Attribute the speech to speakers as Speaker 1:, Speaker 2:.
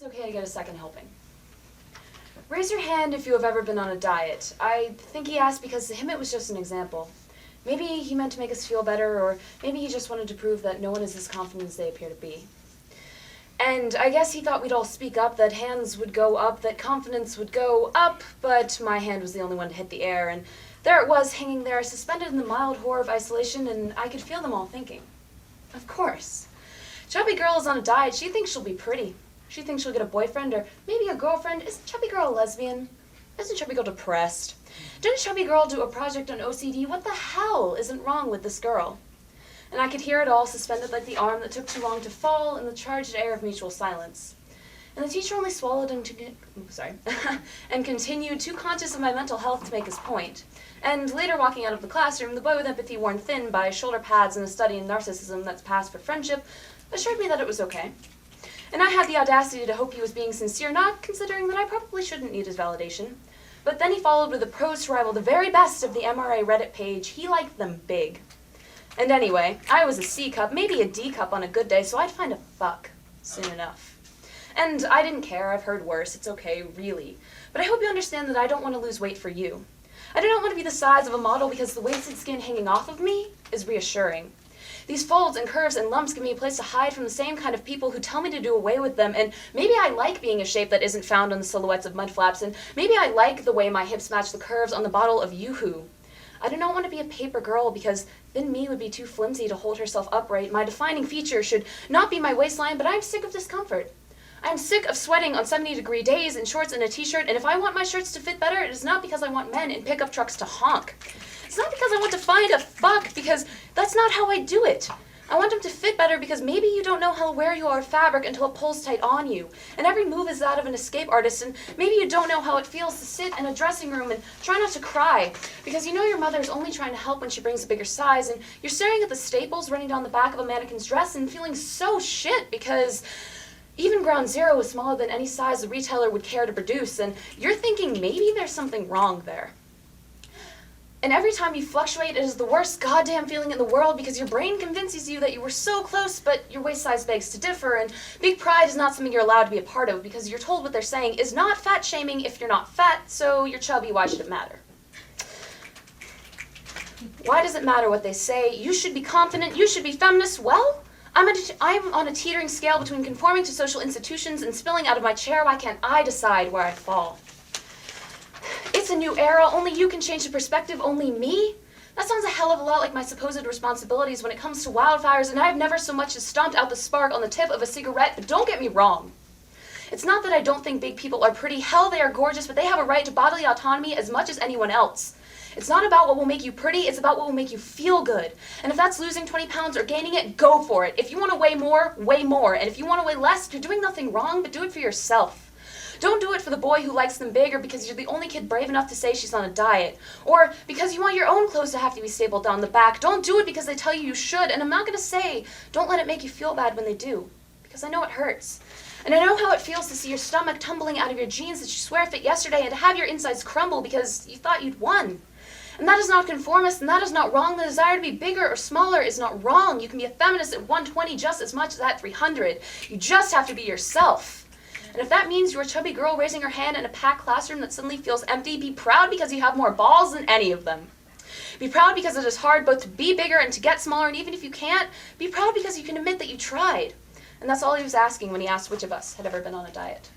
Speaker 1: It's okay to get a second helping. Raise your hand if you have ever been on a diet. I think he asked because to him it was just an example. Maybe he meant to make us feel better, or maybe he just wanted to prove that no one is as confident as they appear to be. And I guess he thought we'd all speak up, that hands would go up, that confidence would go up, but my hand was the only one to hit the air, and there it was, hanging there, suspended in the mild horror of isolation, and I could feel them all thinking. Of course. Chubby girl is on a diet. She thinks she'll be pretty. She thinks she'll get a boyfriend, or maybe a girlfriend. Isn't chubby girl a lesbian? Isn't chubby girl depressed? Didn't chubby girl do a project on OCD? What the hell isn't wrong with this girl? And I could hear it all, suspended like the arm that took too long to fall in the charged air of mutual silence. And the teacher only swallowed and and continued, too conscious of my mental health to make his point. And later, walking out of the classroom, the boy with empathy worn thin by shoulder pads and a study in narcissism that's passed for friendship assured me that it was okay. And I had the audacity to hope he was being sincere, not considering that I probably shouldn't need his validation. But then he followed with a prose to rival the very best of the MRA Reddit page. He liked them big. And anyway, I was a C cup, maybe a D cup on a good day, so I'd find a fuck soon enough. And I didn't care. I've heard worse. It's okay, really. But I hope you understand that I don't want to lose weight for you. I do not want to be the size of a model because the wasted skin hanging off of me is reassuring. These folds and curves and lumps give me a place to hide from the same kind of people who tell me to do away with them, and maybe I like being a shape that isn't found on the silhouettes of mud flaps, and maybe I like the way my hips match the curves on the bottle of Yoo-Hoo. I do not want to be a paper girl because thin me would be too flimsy to hold herself upright. My defining feature should not be my waistline, but I'm sick of discomfort. I'm sick of sweating on 70-degree days in shorts and a t-shirt, and if I want my shirts to fit better, it is not because I want men in pickup trucks to honk. It's not because I want to find a fuck, because that's not how I do it. I want them to fit better because maybe you don't know how to wear your fabric until it pulls tight on you, and every move is that of an escape artist, and maybe you don't know how it feels to sit in a dressing room and try not to cry, because you know your mother is only trying to help when she brings a bigger size, and you're staring at the staples running down the back of a mannequin's dress and feeling so shit because even ground zero is smaller than any size the retailer would care to produce, and you're thinking maybe there's something wrong there. And every time you fluctuate, it is the worst goddamn feeling in the world because your brain convinces you that you were so close, but your waist size begs to differ, and big pride is not something you're allowed to be a part of because you're told what they're saying is not fat shaming if you're not fat, so you're chubby, why should it matter? Why does it matter what they say? You should be confident, you should be feminist. Well, I'm on a teetering scale between conforming to social institutions and spilling out of my chair. Why can't I decide where I fall? It's a new era. Only you can change the perspective. Only me? That sounds a hell of a lot like my supposed responsibilities when it comes to wildfires, and I've never so much as stomped out the spark on the tip of a cigarette, but don't get me wrong. It's not that I don't think big people are pretty. Hell, they are gorgeous, but they have a right to bodily autonomy as much as anyone else. It's not about what will make you pretty, it's about what will make you feel good. And if that's losing 20 pounds or gaining it, go for it. If you want to weigh more, weigh more. And if you want to weigh less, you're doing nothing wrong, but do it for yourself. Don't do it for the boy who likes them big, or because you're the only kid brave enough to say she's on a diet, or because you want your own clothes to have to be stapled down the back. Don't do it because they tell you you should, and I'm not going to say don't let it make you feel bad when they do, because I know it hurts. And I know how it feels to see your stomach tumbling out of your jeans that you swear fit yesterday and to have your insides crumble because you thought you'd won. And that is not conformist, and that is not wrong. The desire to be bigger or smaller is not wrong. You can be a feminist at 120 just as much as at 300. You just have to be yourself. And if that means you're a chubby girl raising her hand in a packed classroom that suddenly feels empty, be proud because you have more balls than any of them. Be proud because it is hard both to be bigger and to get smaller, and even if you can't, be proud because you can admit that you tried. And that's all he was asking when he asked which of us had ever been on a diet.